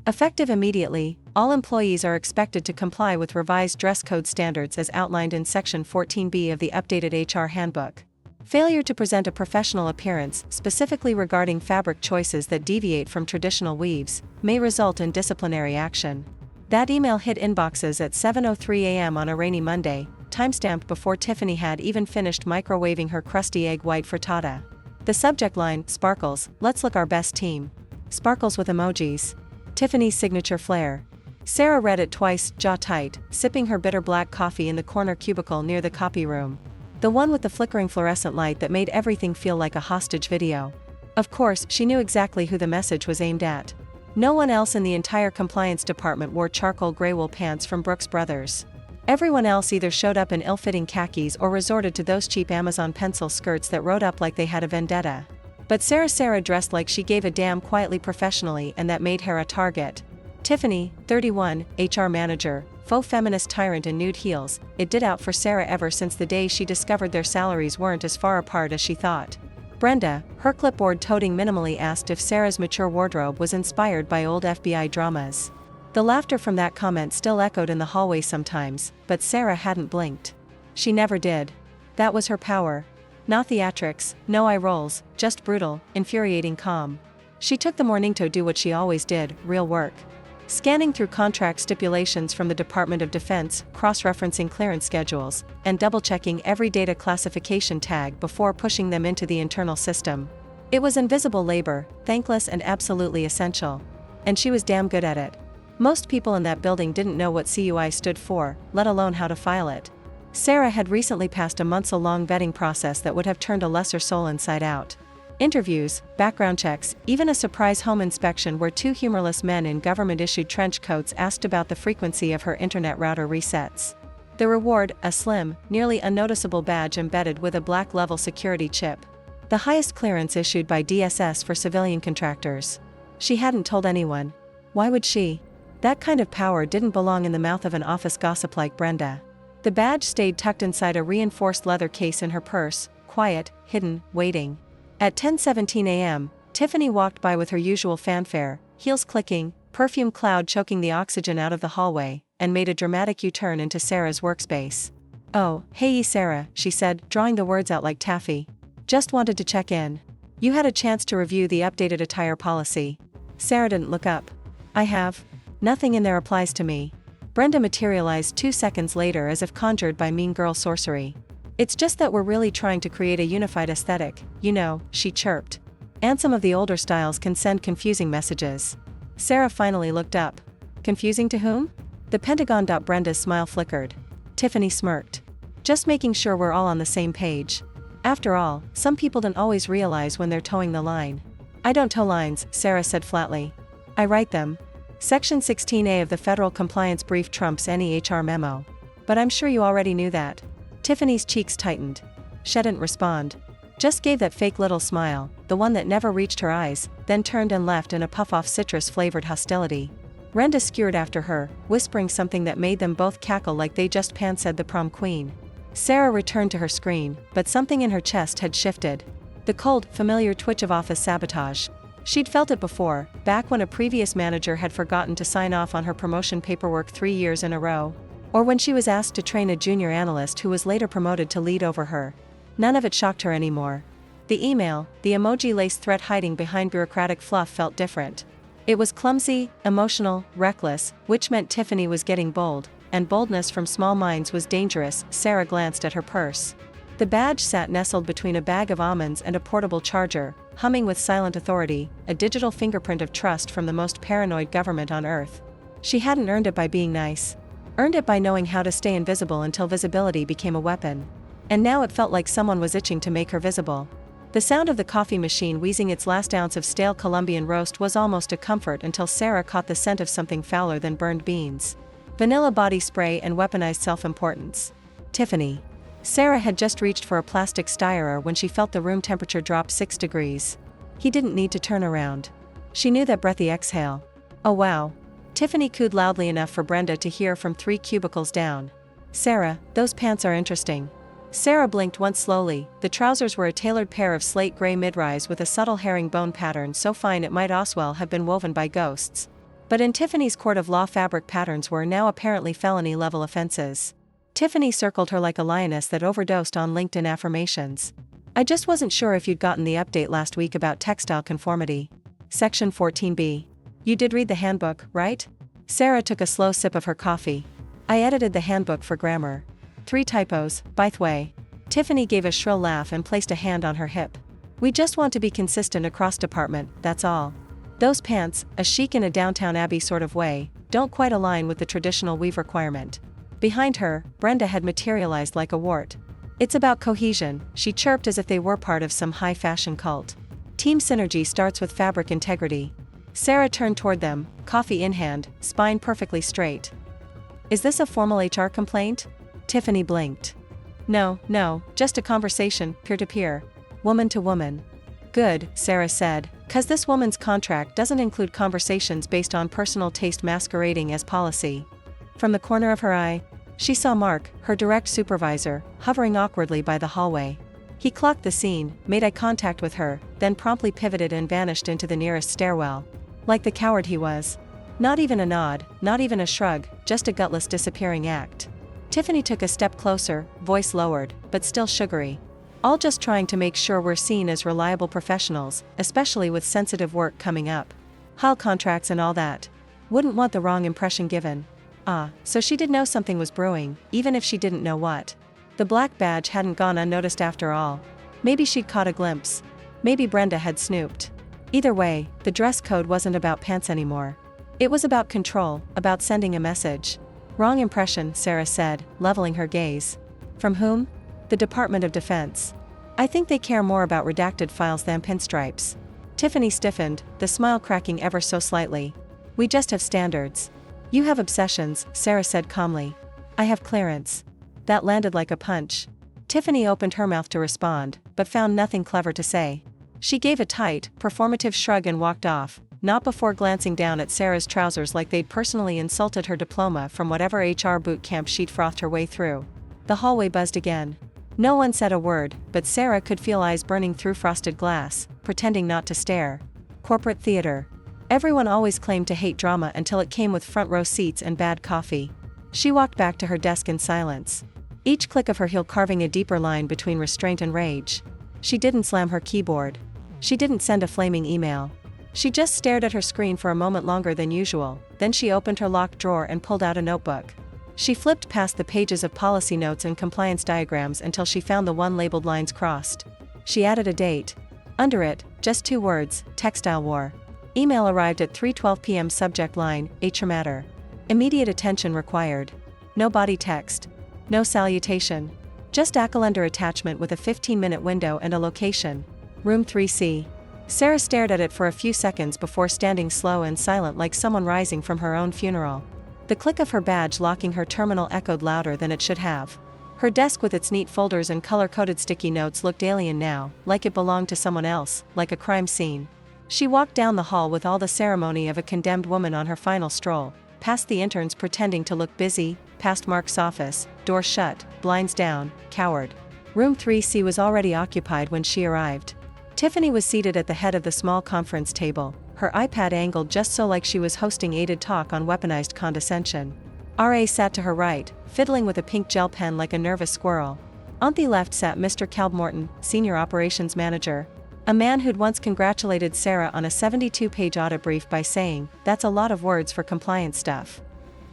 Effective immediately, all employees are expected to comply with revised dress code standards as outlined in Section 14B of the updated HR Handbook. Failure to present a professional appearance, specifically regarding fabric choices that deviate from traditional weaves, may result in disciplinary action. That email hit inboxes at 7:03 a.m. on a rainy Monday, timestamped before Tiffany had even finished microwaving her crusty egg white frittata. The subject line, Sparkles, let's look our best team. Sparkles with emojis. Tiffany's signature flair. Sarah read it twice, jaw tight, sipping her bitter black coffee in the corner cubicle near the copy room. The one with the flickering fluorescent light that made everything feel like a hostage video. Of course, she knew exactly who the message was aimed at. No one else in the entire compliance department wore charcoal gray wool pants from Brooks Brothers. Everyone else either showed up in ill-fitting khakis or resorted to those cheap Amazon pencil skirts that rode up like they had a vendetta. But Sarah dressed like she gave a damn quietly professionally, and that made her a target. Tiffany, 31, HR manager, faux feminist tyrant in nude heels, it did out for Sarah ever since the day she discovered their salaries weren't as far apart as she thought. Brenda, her clipboard-toting minimally, asked if Sarah's mature wardrobe was inspired by old FBI dramas. The laughter from that comment still echoed in the hallway sometimes, but Sarah hadn't blinked. She never did. That was her power. Not theatrics, no eye rolls, just brutal, infuriating calm. She took the morning to do what she always did, real work. Scanning through contract stipulations from the Department of Defense, cross-referencing clearance schedules, and double-checking every data classification tag before pushing them into the internal system. It was invisible labor, thankless and absolutely essential. And she was damn good at it. Most people in that building didn't know what CUI stood for, let alone how to file it. Sarah had recently passed a months-long vetting process that would have turned a lesser soul inside out. Interviews, background checks, even a surprise home inspection where two humorless men in government-issued trench coats asked about the frequency of her internet router resets. The reward, a slim, nearly unnoticeable badge embedded with a black-level security chip. The highest clearance issued by DSS for civilian contractors. She hadn't told anyone. Why would she? That kind of power didn't belong in the mouth of an office gossip like Brenda. The badge stayed tucked inside a reinforced leather case in her purse, quiet, hidden, waiting. At 10:17 a.m., Tiffany walked by with her usual fanfare, heels clicking, perfume cloud choking the oxygen out of the hallway, and made a dramatic U-turn into Sarah's workspace. "Oh, hey Sarah," she said, drawing the words out like taffy. "Just wanted to check in. You had a chance to review the updated attire policy." Sarah didn't look up. "I have. Nothing in there applies to me." Brenda materialized 2 seconds later as if conjured by mean girl sorcery. "It's just that we're really trying to create a unified aesthetic, you know," she chirped. "And some of the older styles can send confusing messages." Sarah finally looked up. "Confusing to whom?" The Pentagon. Brenda's smile flickered. Tiffany smirked. "Just making sure we're all on the same page. After all, some people don't always realize when they're towing the line." "I don't tow lines," Sarah said flatly. "I write them. Section 16A of the Federal Compliance Brief trumps any HR memo. But I'm sure you already knew that." Tiffany's cheeks tightened. She didn't respond. Just gave that fake little smile, the one that never reached her eyes, then turned and left in a puff-off citrus-flavored hostility. Brenda skewered after her, whispering something that made them both cackle like they just pan-said the prom queen. Sarah returned to her screen, but something in her chest had shifted. The cold, familiar twitch of office sabotage. She'd felt it before, back when a previous manager had forgotten to sign off on her promotion paperwork 3 years in a row. Or when she was asked to train a junior analyst who was later promoted to lead over her. None of it shocked her anymore. The email, the emoji-laced threat hiding behind bureaucratic fluff, felt different. It was clumsy, emotional, reckless, which meant Tiffany was getting bold, and boldness from small minds was dangerous. Sarah glanced at her purse. The badge sat nestled between a bag of almonds and a portable charger, humming with silent authority, a digital fingerprint of trust from the most paranoid government on earth. She hadn't earned it by being nice. Earned it by knowing how to stay invisible until visibility became a weapon. And now it felt like someone was itching to make her visible. The sound of the coffee machine wheezing its last ounce of stale Colombian roast was almost a comfort until Sarah caught the scent of something fouler than burned beans. Vanilla body spray and weaponized self-importance. Tiffany. Sarah had just reached for a plastic stirrer when she felt the room temperature drop 6 degrees. He didn't need to turn around. She knew that breathy exhale. "Oh wow." Tiffany cooed loudly enough for Brenda to hear from 3 cubicles down. "Sarah, those pants are interesting." Sarah blinked once slowly. The trousers were a tailored pair of slate gray mid-rise with a subtle herringbone pattern so fine it might as well have been woven by ghosts. But in Tiffany's court of law, fabric patterns were now apparently felony-level offenses. Tiffany circled her like a lioness that overdosed on LinkedIn affirmations. I just wasn't sure if you'd gotten the update last week about textile conformity. Section 14b. You did read the handbook, right? Sarah took a slow sip of her coffee. I edited the handbook for grammar. 3 typos, by the way. Tiffany gave a shrill laugh and placed a hand on her hip. We just want to be consistent across department, that's all. Those pants, a chic in a Downtown Abbey sort of way, don't quite align with the traditional weave requirement. Behind her, Brenda had materialized like a wart. It's about cohesion, she chirped as if they were part of some high-fashion cult. Team synergy starts with fabric integrity. Sarah turned toward them, coffee in hand, spine perfectly straight. Is this a formal HR complaint? Tiffany blinked. No, just a conversation, peer-to-peer. Woman to woman. Good, Sarah said, 'cause this woman's contract doesn't include conversations based on personal taste masquerading as policy. From the corner of her eye, she saw Mark, her direct supervisor, hovering awkwardly by the hallway. He clocked the scene, made eye contact with her, then promptly pivoted and vanished into the nearest stairwell. Like the coward he was. Not even a nod, not even a shrug, just a gutless disappearing act. Tiffany took a step closer, voice lowered, but still sugary. All just trying to make sure we're seen as reliable professionals, especially with sensitive work coming up. Hall contracts and all that. Wouldn't want the wrong impression given. So she did know something was brewing, even if she didn't know what. The black badge hadn't gone unnoticed after all. Maybe she'd caught a glimpse. Maybe Brenda had snooped. Either way, the dress code wasn't about pants anymore. It was about control, about sending a message. Wrong impression, Sarah said, leveling her gaze. From whom? The Department of Defense. I think they care more about redacted files than pinstripes. Tiffany stiffened, the smile cracking ever so slightly. We just have standards. You have obsessions, Sarah said calmly. I have clearance. That landed like a punch. Tiffany opened her mouth to respond, but found nothing clever to say. She gave a tight, performative shrug and walked off, not before glancing down at Sarah's trousers like they'd personally insulted her diploma from whatever HR boot camp she'd frothed her way through. The hallway buzzed again. No one said a word, but Sarah could feel eyes burning through frosted glass, pretending not to stare. Corporate theater. Everyone always claimed to hate drama until it came with front row seats and bad coffee. She walked back to her desk in silence. Each click of her heel carving a deeper line between restraint and rage. She didn't slam her keyboard. She didn't send a flaming email. She just stared at her screen for a moment longer than usual, then she opened her locked drawer and pulled out a notebook. She flipped past the pages of policy notes and compliance diagrams until she found the one labeled lines crossed. She added a date. Under it, just 2 words, textile war. Email arrived at 3:12 p.m. Subject line, HR matter. Immediate attention required. No body text. No salutation. Just a calendar attachment with a 15-minute window and a location. Room 3C. Sarah stared at it for a few seconds before standing slow and silent like someone rising from her own funeral. The click of her badge locking her terminal echoed louder than it should have. Her desk with its neat folders and color-coded sticky notes looked alien now, like it belonged to someone else, like a crime scene. She walked down the hall with all the ceremony of a condemned woman on her final stroll, past the interns pretending to look busy, past Mark's office, door shut, blinds down, coward. Room 3C was already occupied when she arrived. Tiffany was seated at the head of the small conference table, her iPad angled just so like she was hosting aided talk on weaponized condescension. RA sat to her right, fiddling with a pink gel pen like a nervous squirrel. On the left sat Mr. Calb Morton, Senior Operations Manager. A man who'd once congratulated Sarah on a 72-page audit brief by saying, "That's a lot of words for compliance stuff."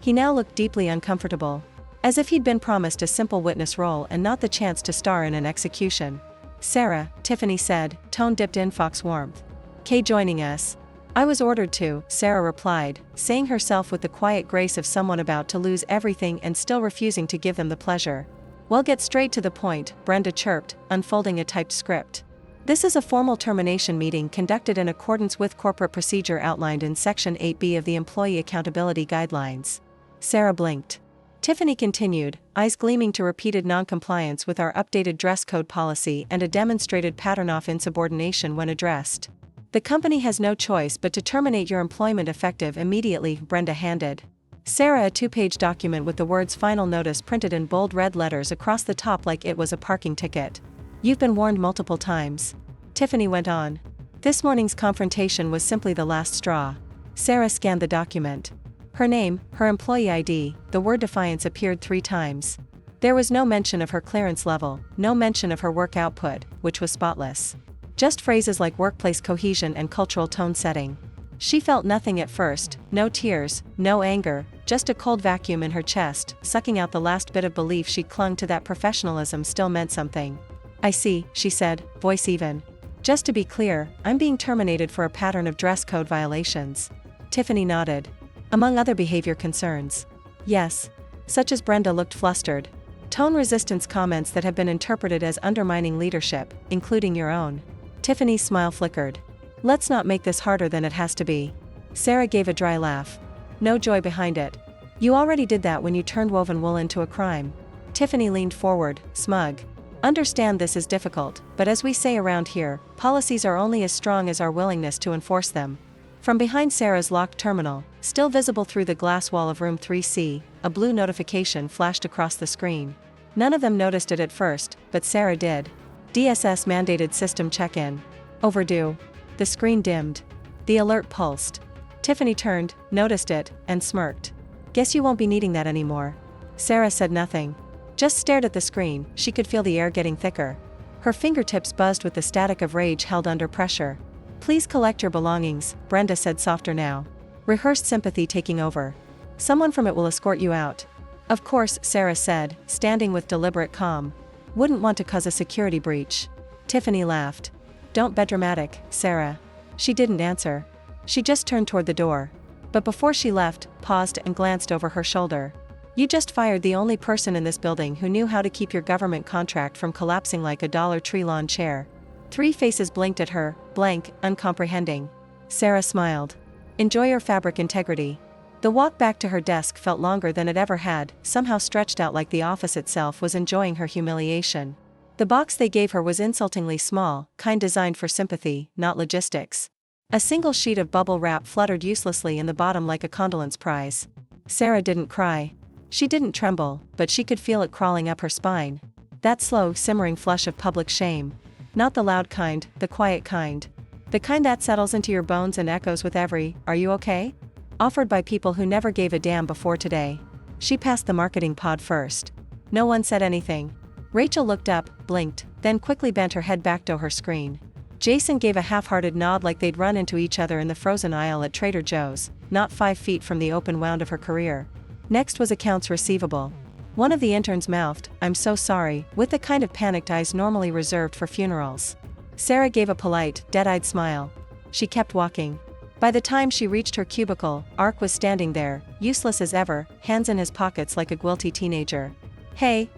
He now looked deeply uncomfortable. As if he'd been promised a simple witness role and not the chance to star in an execution. "Sarah," Tiffany said, tone dipped in fox warmth. "Kay joining us." "I was ordered to," Sarah replied, saying herself with the quiet grace of someone about to lose everything and still refusing to give them the pleasure. "Well, get straight to the point," Brenda chirped, unfolding a typed script. "This is a formal termination meeting conducted in accordance with corporate procedure outlined in Section 8B of the Employee Accountability Guidelines." Sarah blinked. Tiffany continued, eyes gleaming to repeated non-compliance with our updated dress code policy and a demonstrated pattern of insubordination when addressed. "The company has no choice but to terminate your employment effective immediately," Brenda handed Sarah a 2-page document with the words "Final Notice" printed in bold red letters across the top like it was a parking ticket. "You've been warned multiple times." Tiffany went on. "This morning's confrontation was simply the last straw. Sarah scanned the document. Her name, her employee ID, the word defiance appeared 3 times. There was no mention of her clearance level, no mention of her work output, which was spotless. Just phrases like workplace cohesion and cultural tone setting. She felt nothing at first, no tears, no anger, just a cold vacuum in her chest, sucking out the last bit of belief she'd clung to that professionalism still meant something. I see, she said, voice even. Just to be clear, I'm being terminated for a pattern of dress code violations. Tiffany nodded. Among other behavior concerns. Yes. Such as Brenda looked flustered. Tone resistance comments that have been interpreted as undermining leadership, including your own. Tiffany's smile flickered. Let's not make this harder than it has to be. Sarah gave a dry laugh. No joy behind it. You already did that when you turned woven wool into a crime. Tiffany leaned forward, smug. Understand this is difficult, but as we say around here, policies are only as strong as our willingness to enforce them. From behind Sarah's locked terminal, still visible through the glass wall of room 3C, a blue notification flashed across the screen. None of them noticed it at first, but Sarah did. DSS mandated system check-in. Overdue. The screen dimmed. The alert pulsed. Tiffany turned, noticed it, and smirked. Guess you won't be needing that anymore. Sarah said nothing. Just stared at the screen. She could feel the air getting thicker. Her fingertips buzzed with the static of rage held under pressure. Please collect your belongings, Brenda said softer now. Rehearsed sympathy taking over. Someone from it will escort you out. Of course, Sarah said, standing with deliberate calm. Wouldn't want to cause a security breach. Tiffany laughed. Don't be dramatic, Sarah. She didn't answer. She just turned toward the door. But before she left, paused and glanced over her shoulder. You just fired the only person in this building who knew how to keep your government contract from collapsing like a Dollar Tree lawn chair. 3 faces blinked at her, blank, uncomprehending. Sarah smiled. Enjoy your fabric integrity. The walk back to her desk felt longer than it ever had, somehow stretched out like the office itself was enjoying her humiliation. The box they gave her was insultingly small, kind designed for sympathy, not logistics. A single sheet of bubble wrap fluttered uselessly in the bottom like a condolence prize. Sarah didn't cry. She didn't tremble, but she could feel it crawling up her spine. That slow, simmering flush of public shame. Not the loud kind, the quiet kind. The kind that settles into your bones and echoes with every, "Are you okay?" offered by people who never gave a damn before today. She passed the marketing pod first. No one said anything. Rachel looked up, blinked, then quickly bent her head back to her screen. Jason gave a half-hearted nod like they'd run into each other in the frozen aisle at Trader Joe's, not 5 feet from the open wound of her career. Next was accounts receivable. One of the interns mouthed, "I'm so sorry," with the kind of panicked eyes normally reserved for funerals. Sarah gave a polite, dead-eyed smile. She kept walking. By the time she reached her cubicle, Ark was standing there, useless as ever, hands in his pockets like a guilty teenager. Hey,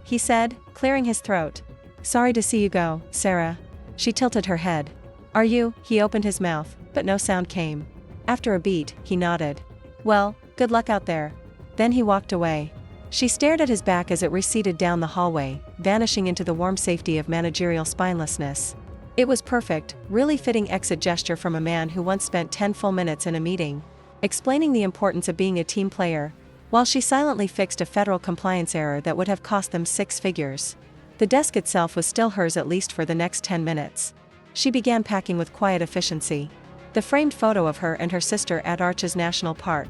he said, clearing his throat. Sorry to see you go, Sarah. She tilted her head. Are you? He opened his mouth, but no sound came. After a beat, he nodded. Well, good luck out there. Then he walked away. She stared at his back as it receded down the hallway, vanishing into the warm safety of managerial spinelessness. It was perfect, really fitting exit gesture from a man who once spent 10 full minutes in a meeting, explaining the importance of being a team player, while she silently fixed a federal compliance error that would have cost them 6 figures. The desk itself was still hers at least for the next 10 minutes. She began packing with quiet efficiency. The framed photo of her and her sister at Arches National Park.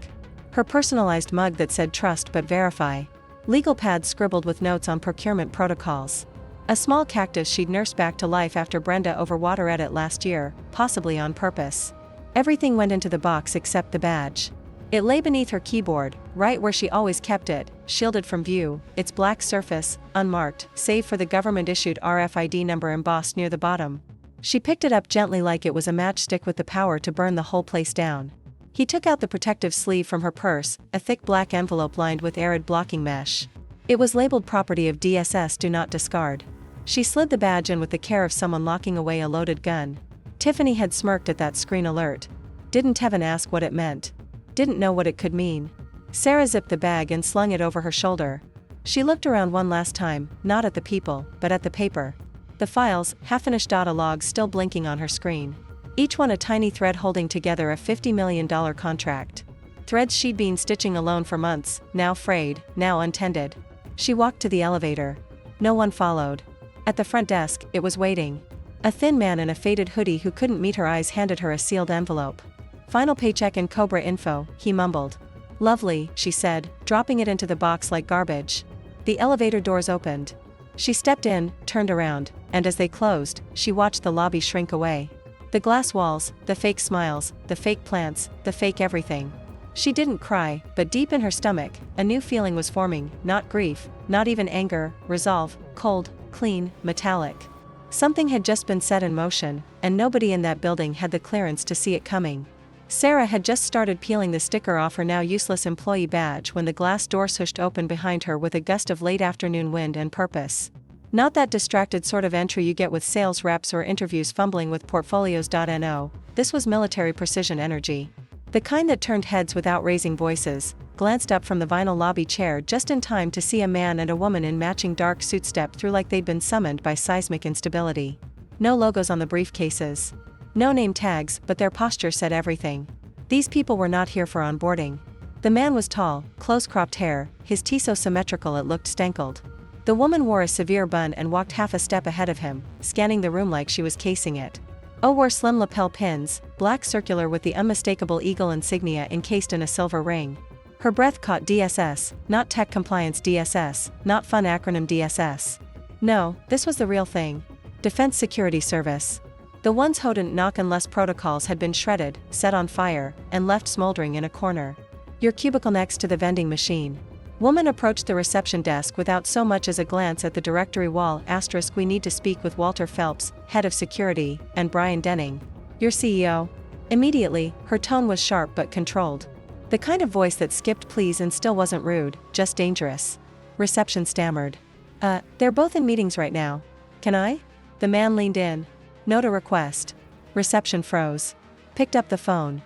Her personalized mug that said trust but verify. Legal pads scribbled with notes on procurement protocols. A small cactus she'd nursed back to life after Brenda overwatered it last year, possibly on purpose. Everything went into the box except the badge. It lay beneath her keyboard, right where she always kept it, shielded from view, its black surface, unmarked, save for the government-issued RFID number embossed near the bottom. She picked it up gently like it was a matchstick with the power to burn the whole place down. He took out the protective sleeve from her purse, a thick black envelope lined with arid blocking mesh. It was labeled property of DSS do not discard. She slid the badge in with the care of someone locking away a loaded gun. Tiffany had smirked at that screen alert. Didn't Heaven ask what it meant? Didn't know what it could mean. Sarah zipped the bag and slung it over her shoulder. She looked around one last time, not at the people, but at the paper. The files, half-finished data logs still blinking on her screen. Each one a tiny thread holding together a $50 million contract. Threads she'd been stitching alone for months, now frayed, now untended. She walked to the elevator. No one followed. At the front desk, it was waiting. A thin man in a faded hoodie who couldn't meet her eyes handed her a sealed envelope. Final paycheck and Cobra info, he mumbled. Lovely, she said, dropping it into the box like garbage. The elevator doors opened. She stepped in, turned around, and as they closed, she watched the lobby shrink away. The glass walls, the fake smiles, the fake plants, the fake everything. She didn't cry, but deep in her stomach, a new feeling was forming, not grief, not even anger, resolve, cold, clean, metallic. Something had just been set in motion, and nobody in that building had the clearance to see it coming. Sarah had just started peeling the sticker off her now useless employee badge when the glass door swished open behind her with a gust of late afternoon wind and purpose. Not that distracted sort of entry you get with sales reps or interviews fumbling with portfolios.no, this was military precision energy. The kind that turned heads without raising voices, glanced up from the vinyl lobby chair just in time to see a man and a woman in matching dark suits step through like they'd been summoned by seismic instability. No logos on the briefcases. No name tags, but their posture said everything. These people were not here for onboarding. The man was tall, close-cropped hair, his tea so symmetrical it looked stankled. The woman wore a severe bun and walked half a step ahead of him, scanning the room like she was casing it. Wore slim lapel pins, black circular with the unmistakable eagle insignia encased in a silver ring. Her breath caught DSS, not tech compliance DSS, not fun acronym DSS. No, this was the real thing. Defense Security Service. The ones Hodent knock unless protocols had been shredded, set on fire, and left smoldering in a corner. Your cubicle next to the vending machine. Woman approached the reception desk without so much as a glance at the directory wall. * We need to speak with Walter Phelps, head of security, and Brian Denning. Your CEO? Immediately, her tone was sharp but controlled. The kind of voice that skipped please and still wasn't rude, just dangerous. Reception stammered. They're both in meetings right now. Can I? The man leaned in. Note a request. Reception froze. Picked up the phone.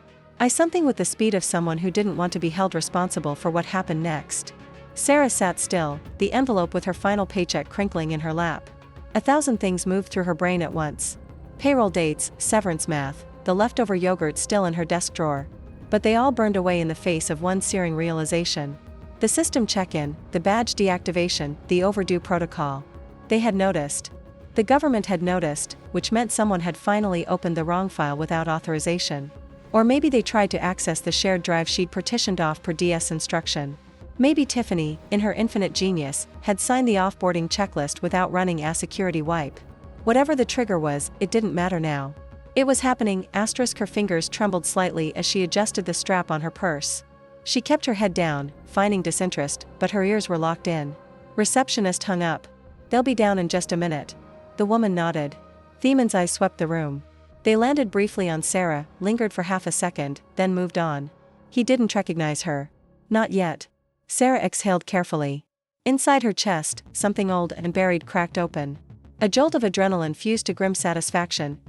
Something with the speed of someone who didn't want to be held responsible for what happened next. Sarah sat still, the envelope with her final paycheck crinkling in her lap. 1,000 things moved through her brain at once. Payroll dates, severance math, the leftover yogurt still in her desk drawer. But they all burned away in the face of one searing realization. The system check-in, the badge deactivation, the overdue protocol. They had noticed. The government had noticed, which meant someone had finally opened the wrong file without authorization. Or maybe they tried to access the shared drive she'd partitioned off per DS instruction. Maybe Tiffany, in her infinite genius, had signed the offboarding checklist without running a security wipe. Whatever the trigger was, it didn't matter now. It was happening. Her fingers trembled slightly as she adjusted the strap on her purse. She kept her head down, feigning disinterest, but her ears were locked in. Receptionist hung up. They'll be down in just a minute. The woman nodded. Themon's eyes swept the room. They landed briefly on Sarah, lingered for half a second, then moved on. He didn't recognize her. Not yet. Sarah exhaled carefully. Inside her chest, something old and buried cracked open. A jolt of adrenaline fused to grim satisfaction.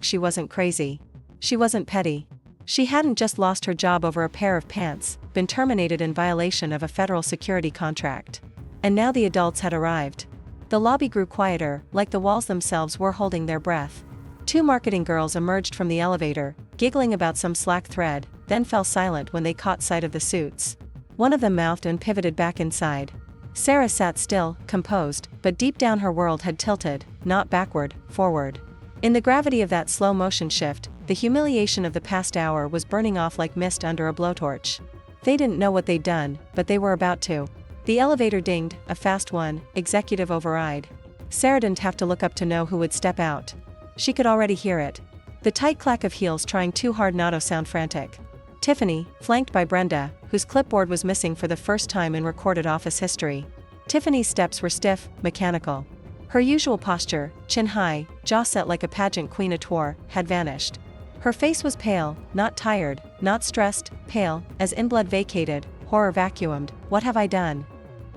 She wasn't crazy. She wasn't petty. She hadn't just lost her job over a pair of pants, been terminated in violation of a federal security contract. And now the adults had arrived. The lobby grew quieter, like the walls themselves were holding their breath. 2 marketing girls emerged from the elevator, giggling about some Slack thread, then fell silent when they caught sight of the suits. One of them mouthed and pivoted back inside. Sarah sat still, composed, but deep down her world had tilted, not backward, forward. In the gravity of that slow motion shift, the humiliation of the past hour was burning off like mist under a blowtorch. They didn't know what they'd done, but they were about to. The elevator dinged, a fast one, executive override. Sarah didn't have to look up to know who would step out. She could already hear it. The tight clack of heels trying too hard not to sound frantic. Tiffany, flanked by Brenda, whose clipboard was missing for the first time in recorded office history. Tiffany's steps were stiff, mechanical. Her usual posture, chin high, jaw set like a pageant queen auteur, had vanished. Her face was pale, not tired, not stressed, pale, as in blood vacated, horror vacuumed. What have I done?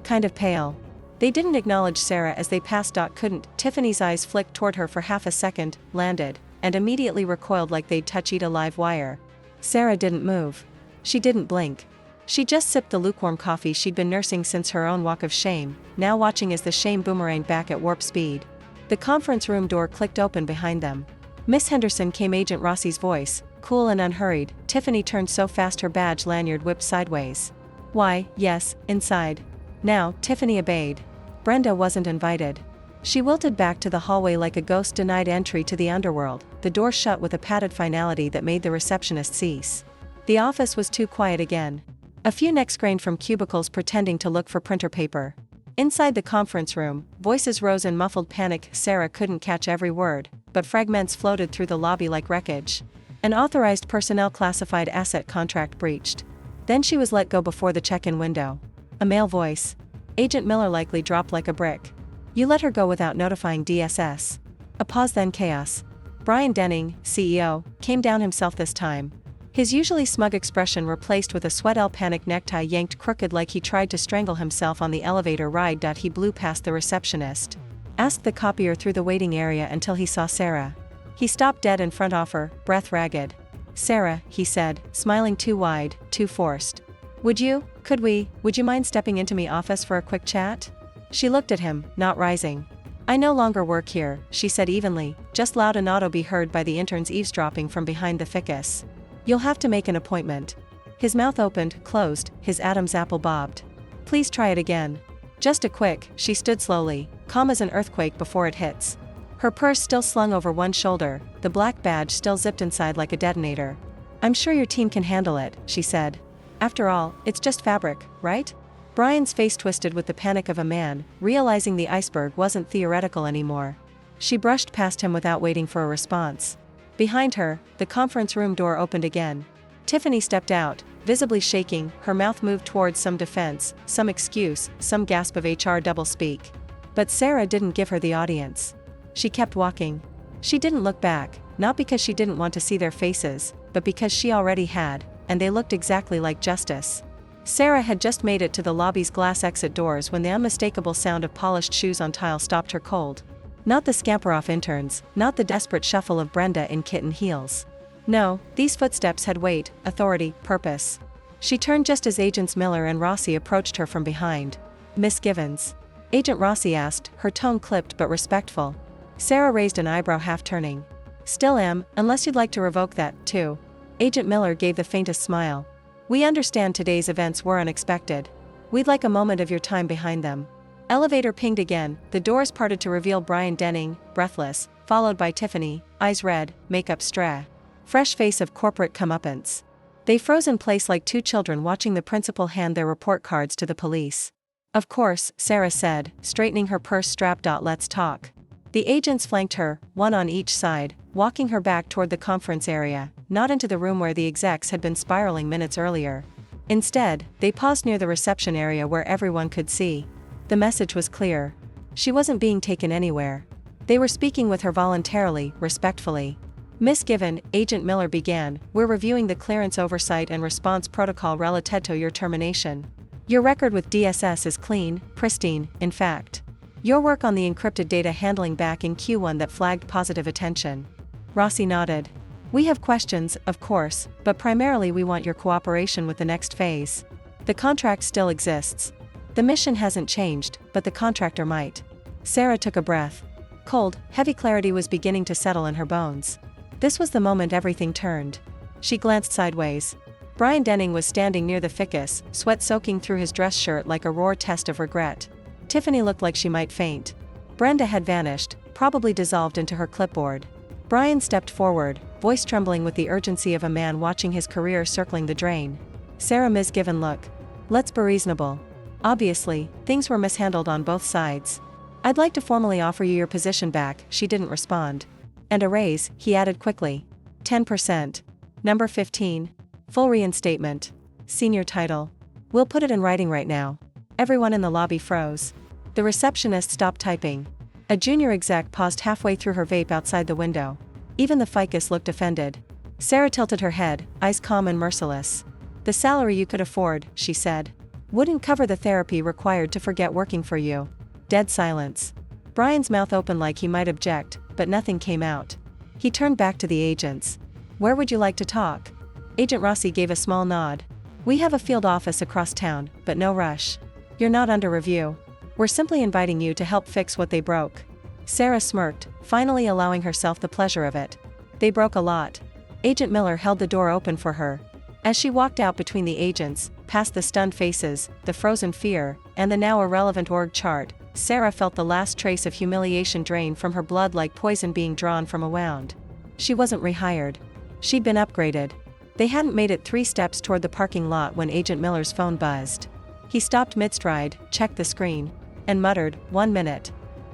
Kind of pale. They didn't acknowledge Sarah as they passed. Couldn't. Tiffany's eyes flicked toward her for half a second, landed, and immediately recoiled like they'd touched a live wire. Sarah didn't move. She didn't blink. She just sipped the lukewarm coffee she'd been nursing since her own walk of shame, now watching as the shame boomeranged back at warp speed. The conference room door clicked open behind them. Miss Henderson, came Agent Rossi's voice, cool and unhurried. Tiffany turned so fast her badge lanyard whipped sideways. Why, yes, inside. Now, Tiffany obeyed. Brenda wasn't invited. She wilted back to the hallway like a ghost denied entry to the underworld, the door shut with a padded finality that made the receptionist cease. The office was too quiet again. A few necks craned from cubicles pretending to look for printer paper. Inside the conference room, voices rose in muffled panic. Sarah couldn't catch every word, but fragments floated through the lobby like wreckage. An authorized personnel classified asset contract breached. Then she was let go before the check-in window. A male voice. Agent Miller likely dropped like a brick. You let her go without notifying DSS. A pause, then chaos. Brian Denning, CEO, came down himself this time. His usually smug expression replaced with a sweat-l panic, necktie yanked crooked like he tried to strangle himself on the elevator ride. He blew past the receptionist. Asked the copier through the waiting area until he saw Sarah. He stopped dead in front of her, breath ragged. Sarah, he said, smiling too wide, too forced. Would you mind stepping into me office for a quick chat? She looked at him, not rising. I no longer work here, she said evenly, just loud enough to be heard by the interns eavesdropping from behind the ficus. You'll have to make an appointment. His mouth opened, closed, his Adam's apple bobbed. Please try it again. Just a quick. She stood slowly, calm as an earthquake before it hits. Her purse still slung over one shoulder, the black badge still zipped inside like a detonator. I'm sure your team can handle it, she said. After all, it's just fabric, right? Brian's face twisted with the panic of a man, realizing the iceberg wasn't theoretical anymore. She brushed past him without waiting for a response. Behind her, the conference room door opened again. Tiffany stepped out, visibly shaking, her mouth moved towards some defense, some excuse, some gasp of HR doublespeak. But Sarah didn't give her the audience. She kept walking. She didn't look back, not because she didn't want to see their faces, but because she already had, and they looked exactly like justice. Sarah had just made it to the lobby's glass exit doors when the unmistakable sound of polished shoes on tile stopped her cold. Not the scamper-off interns, not the desperate shuffle of Brenda in kitten heels. No, these footsteps had weight, authority, purpose. She turned just as Agents Miller and Rossi approached her from behind. Miss Givens? Agent Rossi asked, her tone clipped but respectful. Sarah raised an eyebrow, half turning. Still am, unless you'd like to revoke that, too. Agent Miller gave the faintest smile. We understand today's events were unexpected. We'd like a moment of your time behind them. Elevator pinged again, the doors parted to reveal Brian Denning, breathless, followed by Tiffany, eyes red, makeup stray. Fresh face of corporate comeuppance. They froze in place like two children watching the principal hand their report cards to the police. Of course, Sarah said, straightening her purse strap. Let's talk. The agents flanked her, one on each side, walking her back toward the conference area, not into the room where the execs had been spiraling minutes earlier. Instead, they paused near the reception area where everyone could see. The message was clear. She wasn't being taken anywhere. They were speaking with her voluntarily, respectfully. Miss Given, Agent Miller began, we're reviewing the clearance oversight and response protocol relative to your termination. Your record with DSS is clean, pristine, in fact. Your work on the encrypted data handling back in Q1 that flagged positive attention. Rossi nodded. We have questions, of course, but primarily we want your cooperation with the next phase. The contract still exists. The mission hasn't changed, but the contractor might. Sarah took a breath. Cold, heavy clarity was beginning to settle in her bones. This was the moment everything turned. She glanced sideways. Brian Denning was standing near the ficus, sweat soaking through his dress shirt like a raw test of regret. Tiffany looked like she might faint. Brenda had vanished, probably dissolved into her clipboard. Brian stepped forward, voice trembling with the urgency of a man watching his career circling the drain. Sarah, misgiven look. Let's be reasonable. Obviously, things were mishandled on both sides. I'd like to formally offer you your position back. She didn't respond. And a raise, he added quickly. 10%. Number 15. Full reinstatement. Senior title. We'll put it in writing right now. Everyone in the lobby froze. The receptionist stopped typing. A junior exec paused halfway through her vape outside the window. Even the ficus looked offended. Sarah tilted her head, eyes calm and merciless. The salary you could afford, she said, wouldn't cover the therapy required to forget working for you. Dead silence. Brian's mouth opened like he might object, but nothing came out. He turned back to the agents. Where would you like to talk? Agent Rossi gave a small nod. We have a field office across town, but no rush. You're not under review. We're simply inviting you to help fix what they broke. Sarah smirked, finally allowing herself the pleasure of it. They broke a lot. Agent Miller held the door open for her. As she walked out between the agents, past the stunned faces, the frozen fear, and the now irrelevant org chart, Sarah felt the last trace of humiliation drain from her blood like poison being drawn from a wound. She wasn't rehired. She'd been upgraded. They hadn't made it 3 steps toward the parking lot when Agent Miller's phone buzzed. He stopped mid-stride, checked the screen, and muttered, "1 minute."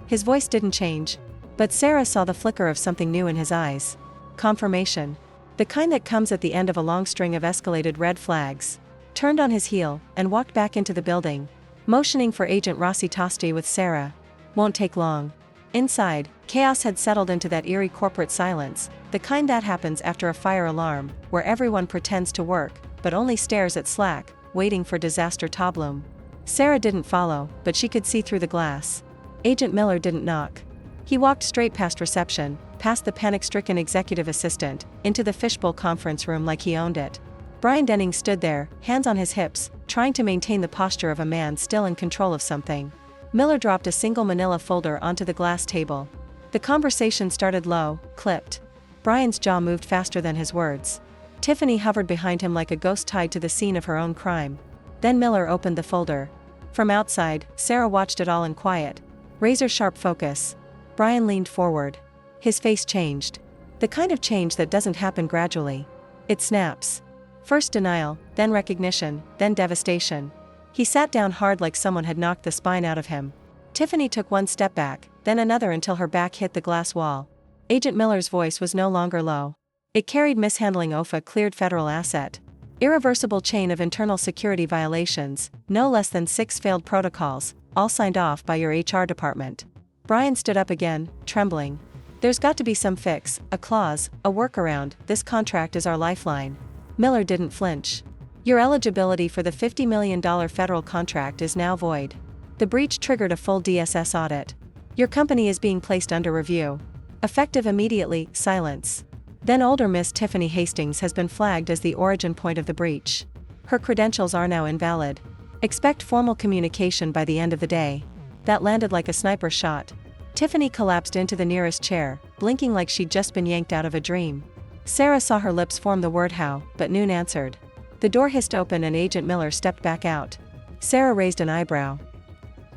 His voice didn't change, but Sarah saw the flicker of something new in his eyes. Confirmation. The kind that comes at the end of a long string of escalated red flags. Turned on his heel, and walked back into the building, motioning for Agent Rossi Tosti with Sarah. "Won't take long." Inside, chaos had settled into that eerie corporate silence, the kind that happens after a fire alarm, where everyone pretends to work, but only stares at Slack, waiting for disaster to bloom. Sarah didn't follow, but she could see through the glass. Agent Miller didn't knock. He walked straight past reception, past the panic-stricken executive assistant, into the fishbowl conference room like he owned it. Brian Denning stood there, hands on his hips, trying to maintain the posture of a man still in control of something. Miller dropped a single manila folder onto the glass table. The conversation started low, clipped. Brian's jaw moved faster than his words. Tiffany hovered behind him like a ghost tied to the scene of her own crime. Then Miller opened the folder. From outside, Sarah watched it all in quiet. Razor-sharp focus. Brian leaned forward. His face changed. The kind of change that doesn't happen gradually. It snaps. First denial, then recognition, then devastation. He sat down hard like someone had knocked the spine out of him. Tiffany took 1 step back, then another until her back hit the glass wall. Agent Miller's voice was no longer low. It carried mishandling OFA cleared federal asset. Irreversible chain of internal security violations, no less than 6 failed protocols, all signed off by your HR department. Brian stood up again, trembling. "There's got to be some fix, a clause, a workaround. This contract is our lifeline." Miller didn't flinch. "Your eligibility for the $50 million federal contract is now void. The breach triggered a full DSS audit. Your company is being placed under review. Effective immediately." Silence. "Then older Miss Tiffany Hastings has been flagged as the origin point of the breach. Her credentials are now invalid. Expect formal communication by the end of the day." That landed like a sniper shot. Tiffany collapsed into the nearest chair, blinking like she'd just been yanked out of a dream. Sarah saw her lips form the word "how," but noon answered. The door hissed open and Agent Miller stepped back out. Sarah raised an eyebrow.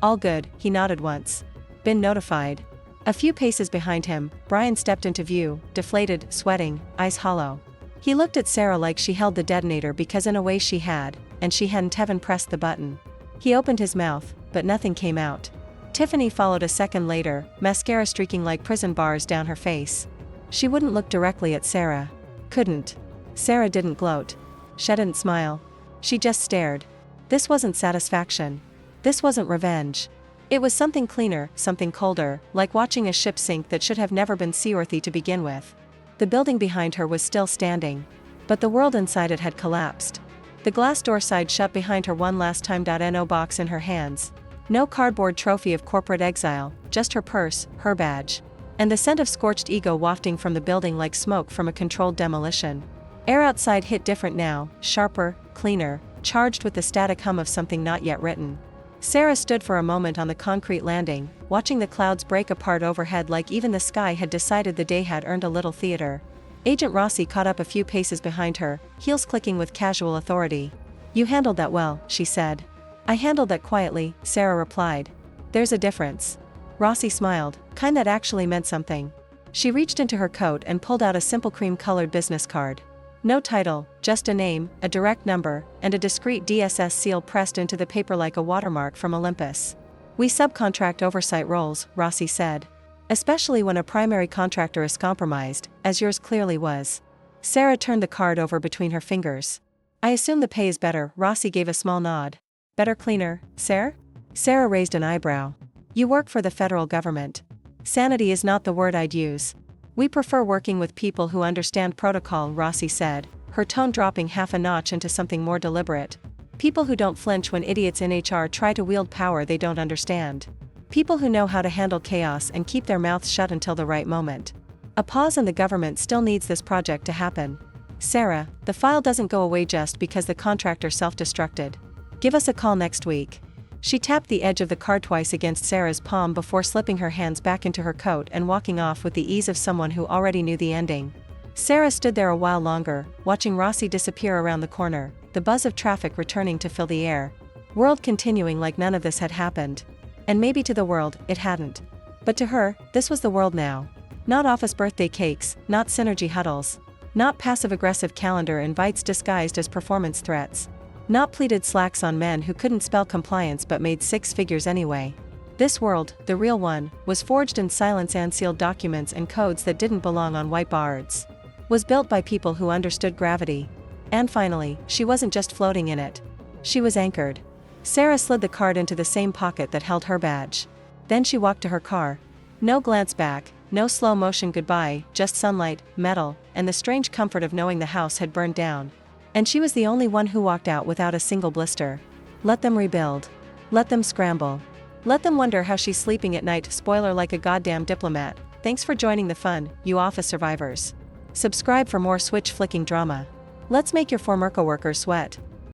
"All good," he nodded once. "Been notified." A few paces behind him, Brian stepped into view, deflated, sweating, eyes hollow. He looked at Sarah like she held the detonator because in a way she had, and she hadn't even pressed the button. He opened his mouth, but nothing came out. Tiffany followed a second later, mascara streaking like prison bars down her face. She wouldn't look directly at Sarah. Couldn't. Sarah didn't gloat. She didn't smile. She just stared. This wasn't satisfaction. This wasn't revenge. It was something cleaner, something colder, like watching a ship sink that should have never been seaworthy to begin with. The building behind her was still standing, but the world inside it had collapsed. The glass door side shut behind her one last time. No box in her hands. No cardboard trophy of corporate exile, just her purse, her badge. And the scent of scorched ego wafting from the building like smoke from a controlled demolition. Air outside hit different now, sharper, cleaner, charged with the static hum of something not yet written. Sarah stood for a moment on the concrete landing, watching the clouds break apart overhead like even the sky had decided the day had earned a little theater. Agent Rossi caught up a few paces behind her, heels clicking with casual authority. "You handled that well," she said. "I handled that quietly," Sarah replied. "There's a difference." Rossi smiled, kind that actually meant something. She reached into her coat and pulled out a simple cream-colored business card. No title, just a name, a direct number, and a discreet DSS seal pressed into the paper like a watermark from Olympus. "We subcontract oversight roles," Rossi said. "Especially when a primary contractor is compromised, as yours clearly was." Sarah turned the card over between her fingers. "I assume the pay is better," Rossi gave a small nod. "Better cleaner, Sarah?" Sarah raised an eyebrow. "You work for the federal government. Sanity is not the word I'd use. We prefer working with people who understand protocol," Rossi said, her tone dropping half a notch into something more deliberate. "People who don't flinch when idiots in HR try to wield power they don't understand. People who know how to handle chaos and keep their mouths shut until the right moment. A pause and the government still needs this project to happen. Sarah, the file doesn't go away just because the contractor self-destructed. Give us a call next week." She tapped the edge of the card twice against Sarah's palm before slipping her hands back into her coat and walking off with the ease of someone who already knew the ending. Sarah stood there a while longer, watching Rossi disappear around the corner, the buzz of traffic returning to fill the air. World continuing like none of this had happened. And maybe to the world, it hadn't. But to her, this was the world now. Not office birthday cakes, not synergy huddles. Not passive-aggressive calendar invites disguised as performance threats. Not pleated slacks on men who couldn't spell compliance but made six figures anyway. This world, the real one, was forged in silence and sealed documents and codes that didn't belong on whiteboards. Was built by people who understood gravity. And finally, she wasn't just floating in it. She was anchored. Sarah slid the card into the same pocket that held her badge. Then she walked to her car. No glance back, no slow motion goodbye, just sunlight, metal, and the strange comfort of knowing the house had burned down. And she was the only one who walked out without a single blister. Let them rebuild. Let them scramble. Let them wonder how she's sleeping at night. Spoiler like a goddamn diplomat. Thanks for joining the fun, you office survivors. Subscribe for more switch flicking drama. Let's make your former coworkers sweat.